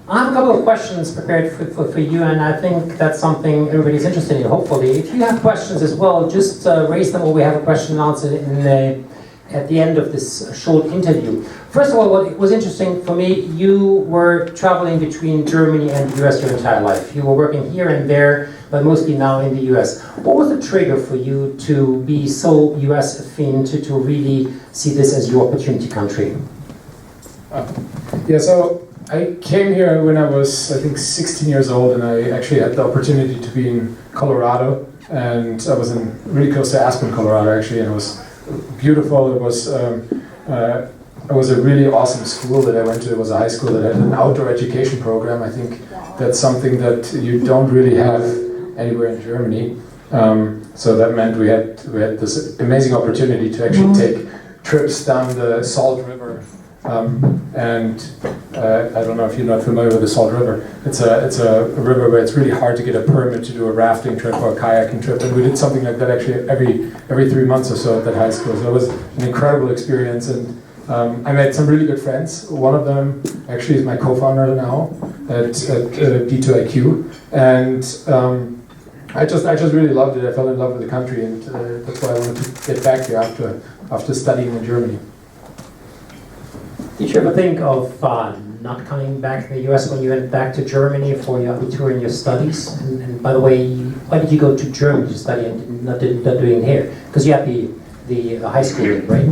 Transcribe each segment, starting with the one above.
I have a couple of questions prepared for you, and I think that's something everybody's interested in, hopefully. If you have questions as well, just raise them, or we have a question and answer at the end of this short interview. First of all, what was interesting for me, you were traveling between Germany and the US your entire life. You were working here and there, but mostly now in the US. What was the trigger for you to be so US affine, to really see this as your opportunity country? Yeah, so I came here when I was, I think, 16 years old, and I actually had the opportunity to be in Colorado, and I was in really close to Aspen, Colorado, actually, and it was beautiful. It was a really awesome school that I went to. It was a high school that had an outdoor education program. I think that's something that you don't really have anywhere in Germany. So that meant we had this amazing opportunity to actually take trips down the Salt River. I don't know if you're not familiar with the Salt River. It's a river where it's really hard to get a permit to do a rafting trip or a kayaking trip, and we did something like that actually every 3 months or so at that high school. So it was an incredible experience, and I met some really good friends. One of them actually is my co-founder now at D2IQ, and I just really loved it. I fell in love with the country, and that's why I wanted to get back here after studying in Germany. Did you ever think of not coming back to the US when you went back to Germany for your abitur and your studies? And by the way, why did you go to Germany to study and not doing here? Because you had the high school, right?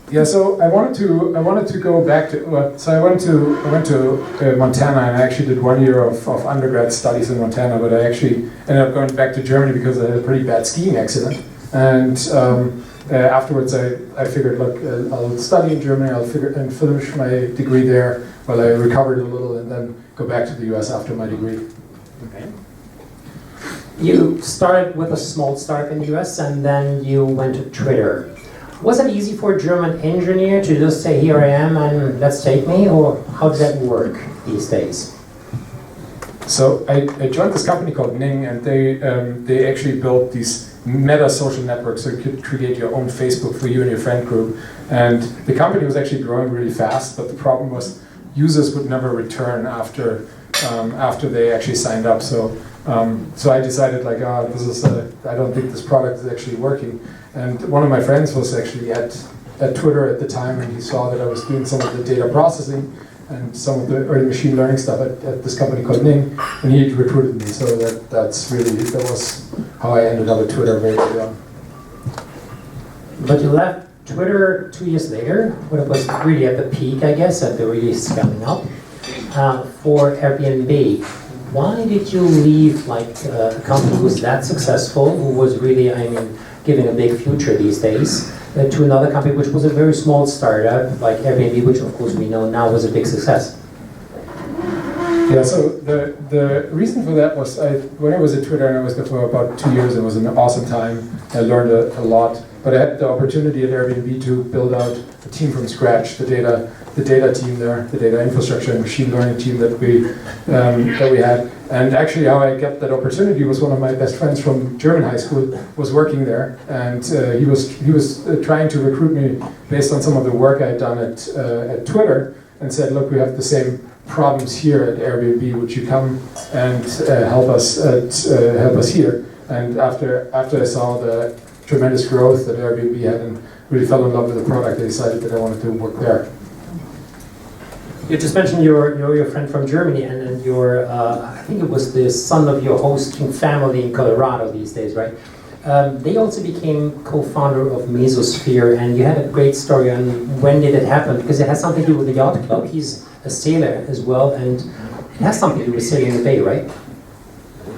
Yeah, so I wanted to go back to. I went to Montana, and I actually did 1 year of undergrad studies in Montana, but I actually ended up going back to Germany because I had a pretty bad skiing accident, and. Afterwards, I figured, look, I'll study in Germany, I'll finish my degree there while I recovered a little, and then go back to the US after my degree. Okay. You started with a small startup in the US, and then you went to Twitter. Was it easy for a German engineer to just say, here I am, and let's take me, or how does that work these days? So I joined this company called Ning, and they actually built these meta social networks, so you could create your own Facebook for you and your friend group. And the company was actually growing really fast, but the problem was users would never return after they actually signed up. So I decided, like, I don't think this product is actually working. And one of my friends was actually at Twitter at the time, and he saw that I was doing some of the data processing and some of the early machine learning stuff at this company called Ning, and he recruited me. So that was how I ended up at Twitter very early on. But you left Twitter 2 years later, when it was really at the peak, I guess, at the really scaling up, for Airbnb. Why did you leave a company who was that successful, who was really, giving a big future these days, to another company which was a very small startup, like Airbnb, which of course we know now was a big success? Yeah, so the reason for that was when I was at Twitter, and I was there for about 2 years, it was an awesome time. I learned a lot, but I had the opportunity at Airbnb to build out a team from scratch, the data team there, the data infrastructure and machine learning team that we had. And actually how I got that opportunity was one of my best friends from German high school was working there, and he was trying to recruit me based on some of the work I had done at Twitter, and said, look, we have the same problems here at Airbnb, would you come and help us here? And after I saw the tremendous growth that Airbnb had and really fell in love with the product, I decided that I wanted to work there. You just mentioned your friend from Germany, and then I think it was the son of your hosting family in Colorado these days, right? They also became co-founder of Mesosphere, and you had a great story on when did it happen, because it has something to do with the yacht club. He's a sailor as well, and it has something to do with sailing in the bay, right?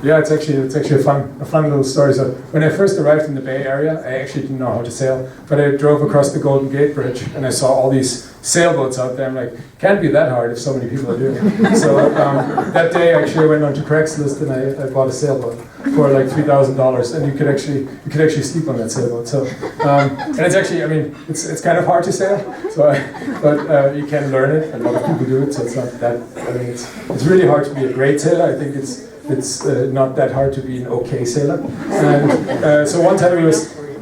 Yeah, it's actually a fun little story. So when I first arrived in the Bay Area, I actually didn't know how to sail, but I drove across the Golden Gate Bridge and I saw all these sailboats out there. I'm like, can't be that hard if so many people are doing it. So that day, actually, I went onto Craigslist and I bought a sailboat for like $3,000, and you could actually sleep on that sailboat. So and it's actually, it's kind of hard to sail, but you can learn it. A lot of people do it, so it's not that. It's really hard to be a great sailor. I think it's not that hard to be an okay sailor. And so one time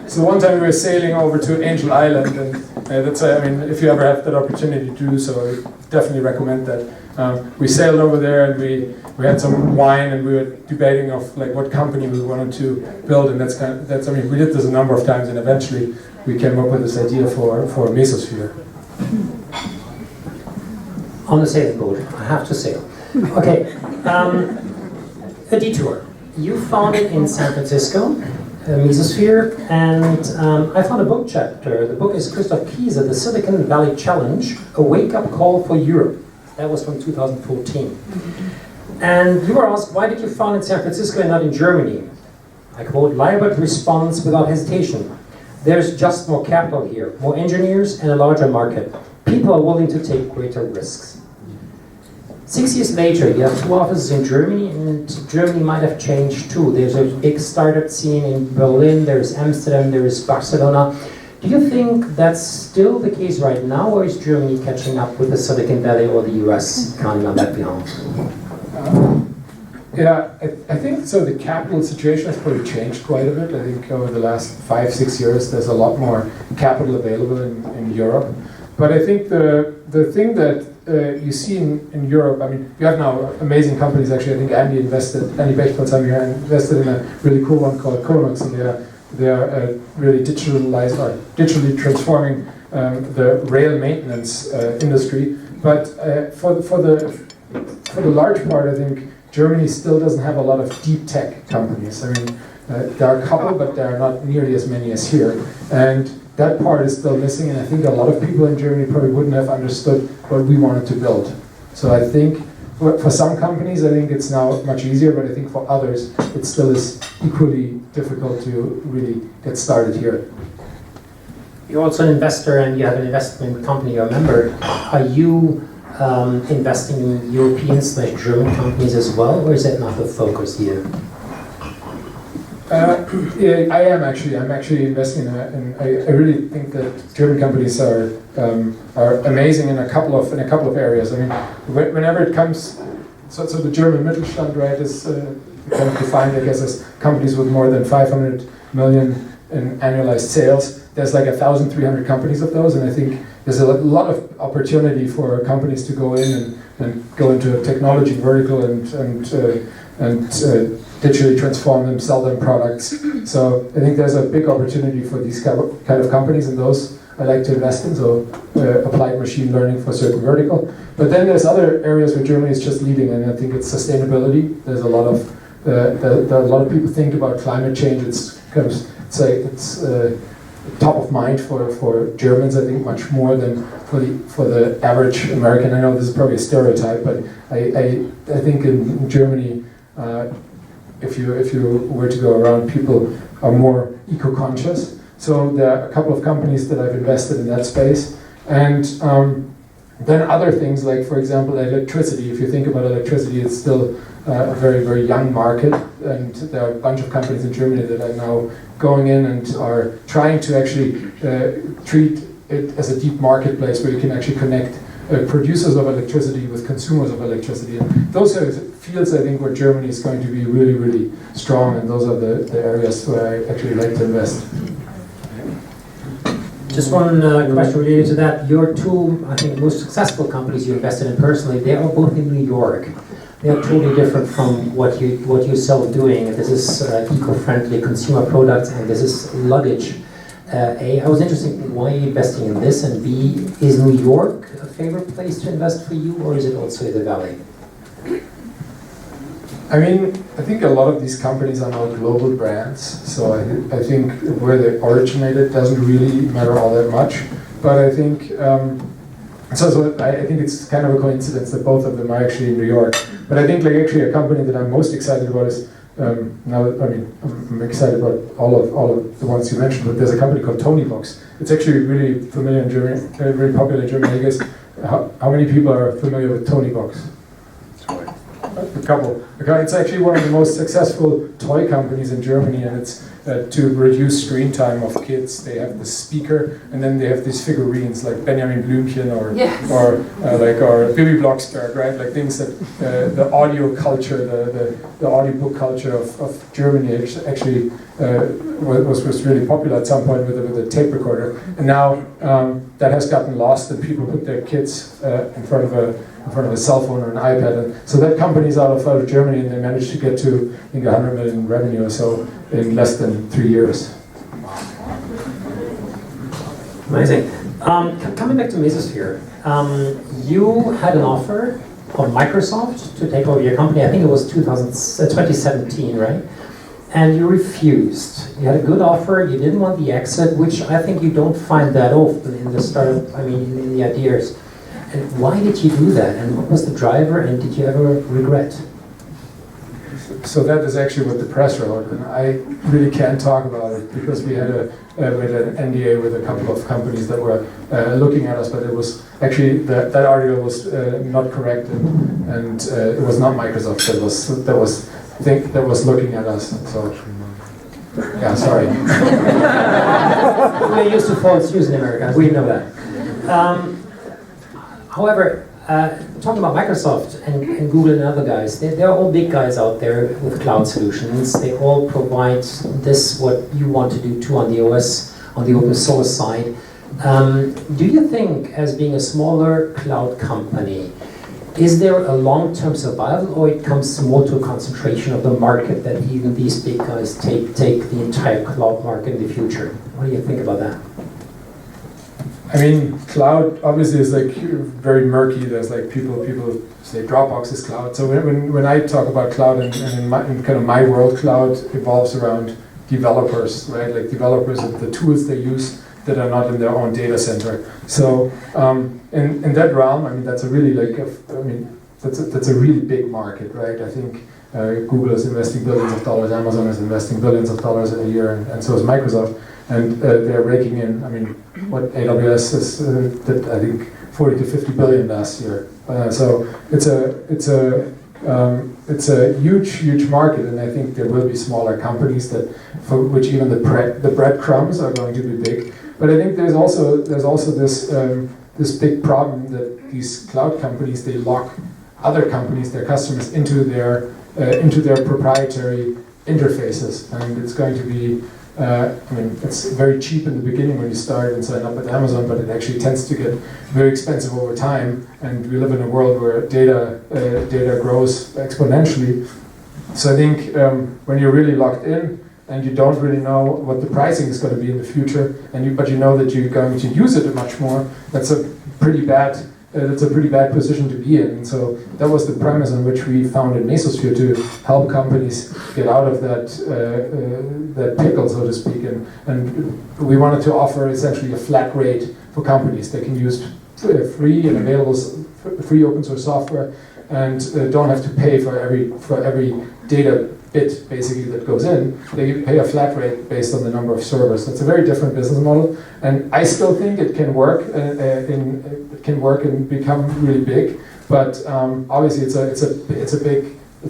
So one time we were sailing over to Angel Island, and that's, I mean, if you ever have that opportunity to do so, I definitely recommend that. We sailed over there, and we had some wine, and we were debating of like what company we wanted to build, and that's I mean, we did this a number of times, and eventually we came up with this idea for Mesosphere. On the sailing boat, I have to sail. Okay, a detour. You founded in San Francisco, Mesosphere, and I found a book chapter. The book is Christoph Kieser, The Silicon Valley Challenge, A Wake-Up Call for Europe. That was from 2014. And you were asked, why did you found in San Francisco and not in Germany? I quote, Leibert responds without hesitation. There's just more capital here, more engineers and a larger market. People are willing to take greater risks. 6 years later, you have 2 offices in Germany, and Germany might have changed too. There's a big startup scene in Berlin, there's Amsterdam, there's Barcelona. Do you think that's still the case right now, or is Germany catching up with the Silicon Valley or the US coming on that behalf? Yeah, I think so. The capital situation has probably changed quite a bit. I think over the last 5-6 years, there's a lot more capital available in Europe. But I think the thing that you see in Europe, I mean, you have now amazing companies. Actually, I think Andy Bechtold here invested in a really cool one called Konox, and they are really digitally transforming the rail maintenance industry. But for the large part, I think Germany still doesn't have a lot of deep tech companies. I mean, there are a couple, but there are not nearly as many as here. And that part is still missing, and I think a lot of people in Germany probably wouldn't have understood what we wanted to build. So I think for some companies, I think it's now much easier, but I think for others, it still is equally difficult to really get started here. You're also an investor, and you have an investment company you're a member. Are you investing in European/German companies as well, or is that not the focus here? Yeah, I am actually. I'm actually investing in I really think that German companies are amazing in a couple of areas. I mean, whenever it comes, so the German Mittelstand, right, is kind of defined, I guess, as companies with more than 500 million in annualized sales. There's like 1,300 companies of those, and I think there's a lot of opportunity for companies to go in and go into a technology vertical and digitally transform them, sell them products. So I think there's a big opportunity for these kind of companies, and those I like to invest in, so applied machine learning for a certain vertical. But then there's other areas where Germany is just leading, and I think it's sustainability. There's a lot of people think about climate change. It's top of mind for Germans, I think, much more than for the average American. I know this is probably a stereotype, but I think in Germany, if you were to go around, people are more eco-conscious. So there are a couple of companies that I've invested in that space. And then other things like, for example, electricity. If you think about electricity, it's still a very, very young market. And there are a bunch of companies in Germany that are now going in and are trying to actually treat it as a deep marketplace where you can actually connect producers of electricity with consumers of electricity. And those are fields, I think, where Germany is going to be really, really strong, and those are the areas where I actually like to invest. Just one question related to that. Your 2, I think, most successful companies you invested in personally, they are both in New York. They are totally different from what you sell doing. This is eco-friendly consumer products, and this is luggage. A, I was interested in why you're investing in this, and B, is New York a favorite place to invest for you, or is it also the Valley? I mean, I think a lot of these companies are now global brands, so I think where they originated doesn't really matter all that much. But I think I think it's kind of a coincidence that both of them are actually in New York. But I think like actually a company that I'm most excited about is I'm excited about all of the ones you mentioned. But there's a company called Tonybox. It's actually really familiar in Germany, very popular in Germany. I guess how many people are familiar with Tonybox? a couple. It's actually one of the most successful toy companies in Germany, and it's to reduce screen time of kids. They have the speaker, and then they have these figurines like Benjamin Blümchen or Bibi Blocksberg, right? Like things that the audio culture, the audiobook culture of Germany actually was really popular at some point with a tape recorder, and now that has gotten lost, and people put their kids in front of a cell phone or an iPad. And so that company's out of Germany, and they managed to get to, I think, 100 million revenue or so in less than 3 years. Amazing. Coming back to Mesosphere, you had an offer from Microsoft to take over your company. I think it was 2017, right? And you refused. You had a good offer. You didn't want the exit, which I think you don't find that often in the startup. I mean, in the ideas. And why did you do that? And what was the driver? And did you ever regret? So that is actually what the press wrote, and I really can't talk about it because we had an NDA with a couple of companies that were looking at us, but it was actually that article was not correct, and it was not Microsoft that was looking at us. So yeah, sorry. We're used to false news in America. We know that. However, talking about Microsoft and Google and other guys, they're all big guys out there with cloud solutions. They all provide this, what you want to do too on the OS, on the open source side. Do you think, as being a smaller cloud company, is there a long-term survival, or it comes more to a concentration of the market that even these big guys take the entire cloud market in the future? What do you think about that? I mean, cloud obviously is like very murky. There's like people say Dropbox is cloud. So when I talk about cloud and in kind of my world, cloud evolves around developers, right? Like developers of the tools they use that are not in their own data center. So in that realm, I mean, that's a really that's a really big market, right? I think Google is investing billions of dollars, Amazon is investing billions of dollars a year, and so is Microsoft. And they're raking in, I mean, what AWS is, did I think 40 to 50 billion last year. So it's a huge market, and I think there will be smaller companies for which even the breadcrumbs are going to be big. But I think there's also this big problem that these cloud companies, they lock other companies, their customers, into their proprietary interfaces, and it's going to be. I mean, it's very cheap in the beginning when you start and sign up with Amazon, but it actually tends to get very expensive over time. And we live in a world where data grows exponentially. So I think when you're really locked in and you don't really know what the pricing is going to be in the future, but you know that you're going to use it much more, that's a pretty bad position to be in. And so that was the premise on which we founded Mesosphere, to help companies get out of that pickle, so to speak. And we wanted to offer essentially a flat rate for companies. They can use free and available free open source software, and don't have to pay for every data bit basically that goes in. They pay a flat rate based on the number of servers. That's a very different business model, and I still think it can work. It can work and become really big, but obviously it's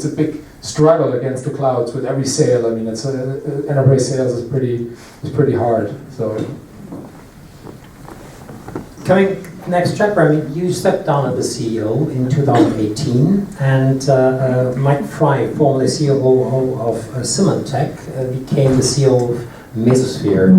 a big struggle against the clouds with every sale. I mean, enterprise sales is pretty hard. So coming next chapter, I mean, you stepped down as the CEO in 2018, and Mike Fry, formerly CEO of Symantec, became the CEO of Mesosphere.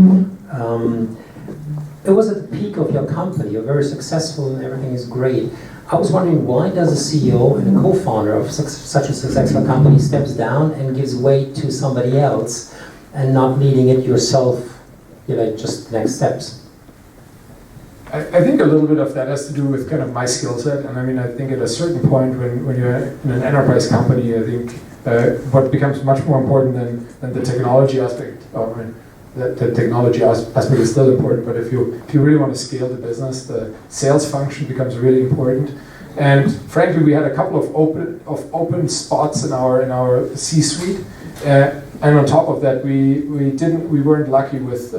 It was at the peak of your company. You're very successful and everything is great. I was wondering, why does a CEO and a co-founder of such a successful company steps down and gives way to somebody else and not leading it yourself, just next steps? I think a little bit of that has to do with kind of my skill set. And I mean, I think at a certain point when you're in an enterprise company, I think what becomes much more important than the technology aspect of it. The technology aspect is still important, but if you really want to scale the business, the sales function becomes really important. And frankly, we had a couple of open spots in our C-suite. And on top of that, we weren't lucky with.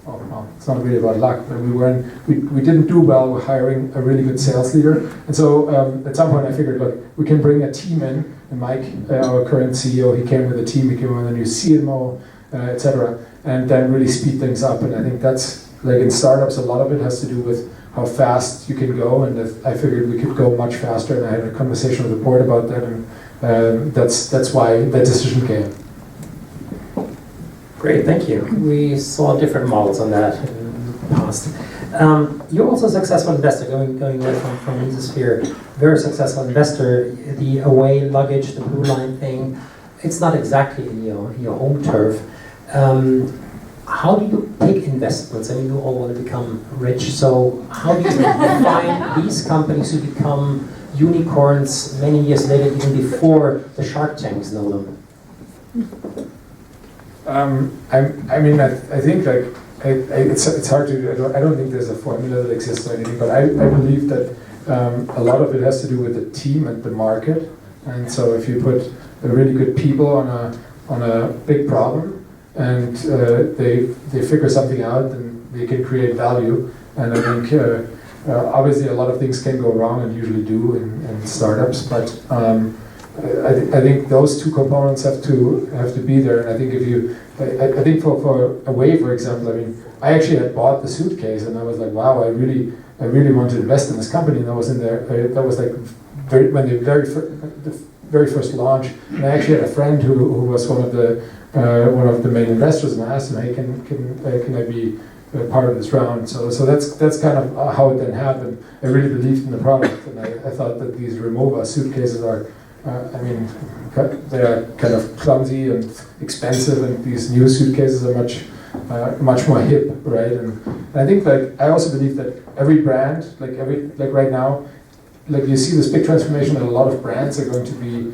Well, it's not really about luck, but we didn't do well with hiring a really good sales leader. And so at some point, I figured, look, we can bring a team in. And Mike, our current CEO, he came with a team. He came with a new CMO, etc. And then really speed things up. And I think that's like in startups, a lot of it has to do with how fast you can go. And I figured we could go much faster. And I had a conversation with the board about that, and that's why that decision came. Great, thank you. We saw different models on that in the past. You're also a successful investor, going away from Mesosphere. Very successful investor. The away luggage, the Blue Line thing, it's not exactly in your home turf. How do you pick investments? I mean, you all want to become rich, so how do you find these companies who become unicorns many years later, even before the Shark Tanks know them? I think like it's hard to. I don't think there's a formula that exists or anything, but I believe that a lot of it has to do with the team and the market. And so if you put really good people on a big problem and they figure something out, then they can create value. And I think obviously a lot of things can go wrong and usually do in startups, but. I think those two components have to be there, and I think if you, I think for Away, for example, I mean, I actually had bought the suitcase, and I was like, wow, I really want to invest in this company, and I was in there. That was like when the very first launch, and I actually had a friend who was one of the main investors, and I asked him, hey, can I be part of this round? So that's kind of how it then happened. I really believed in the product, and I thought that these Remova suitcases are. They are kind of clumsy and expensive, and these new suitcases are much more hip, right? And I think like I also believe that every brand, like right now, like you see this big transformation that a lot of brands are going to be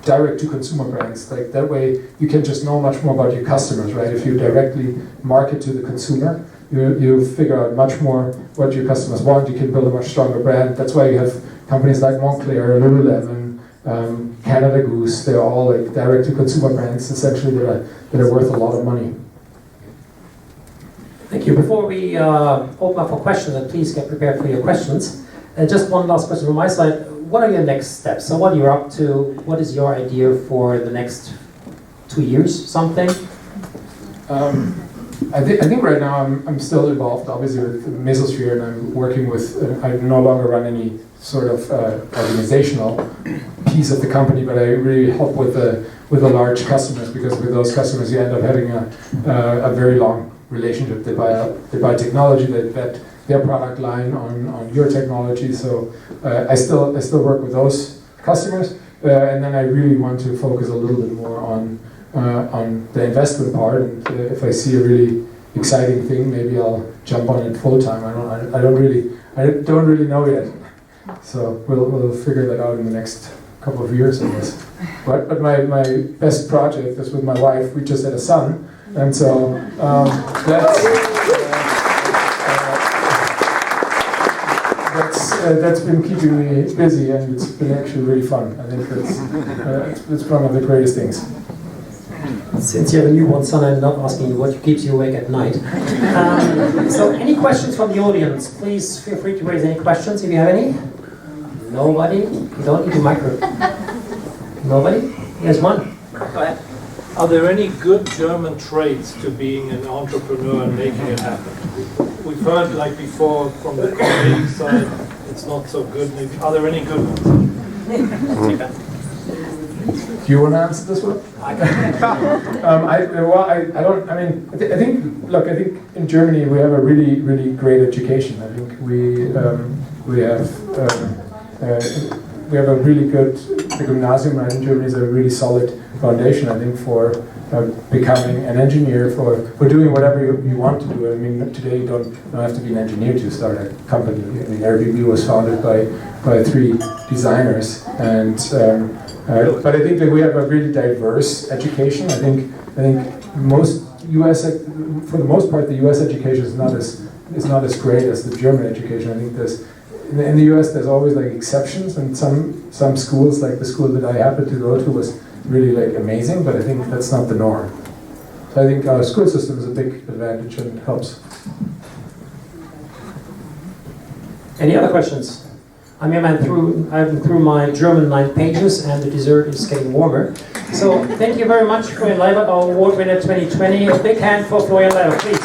direct to consumer brands. Like that way, you can just know much more about your customers, right? If you directly market to the consumer, you figure out much more what your customers want. You can build a much stronger brand. That's why you have companies like Montclair, Lululemon. Canada Goose, they're all like direct-to-consumer brands, essentially that are worth a lot of money. Thank you. Before we open up for questions, and please get prepared for your questions. Just one last question from my side. What are your next steps? So what are you up to? What is your idea for the next 2 years, something? I think right now I'm still involved, obviously, with Mesosphere, and I'm working with, I no longer run any sort of organizational piece of the company, but I really help with the large customers, because with those customers you end up having a very long relationship. They buy technology, they bet their product line on your technology. So I still work with those customers, and then I really want to focus a little bit more on the investment part. And if I see a really exciting thing, maybe I'll jump on it full time. I don't really know yet. So we'll figure that out in the next couple of years, I guess. But my best project is with my wife. We just had a son, and so that's been keeping me busy, and it's been actually really fun. I think it's one of the greatest things. Since you have a newborn son, I'm not asking you what keeps you awake at night. So any questions from the audience? Please feel free to raise any questions if you have any. Nobody? You don't need a microphone. Nobody? Here's one. Go ahead. Are there any good German traits to being an entrepreneur and making it happen? We've heard like before from the colleague side, it's not so good. Maybe. Are there any good ones? Do you want to answer this one? I think in Germany we have a really, really great education. I think we have a really good, the gymnasium right in Germany is a really solid foundation, I think, for becoming an engineer, for doing whatever you want to do. I mean, today you don't have to be an engineer to start a company. I mean, Airbnb was founded by 3 designers, and but I think that we have a really diverse education. I think most U.S. for the most part, the U.S. education is not as great as the German education. I think in the U.S. there's always like exceptions, and some schools, like the school that I happened to go to, was really like amazing, but I think that's not the norm. So I think our school system is a big advantage and helps. Any other questions? I mean, I've been through my German 9 pages, and the dessert is getting warmer. So thank you very much, Florian Leibert, our award winner 2020. A big hand for Florian Leibert, please.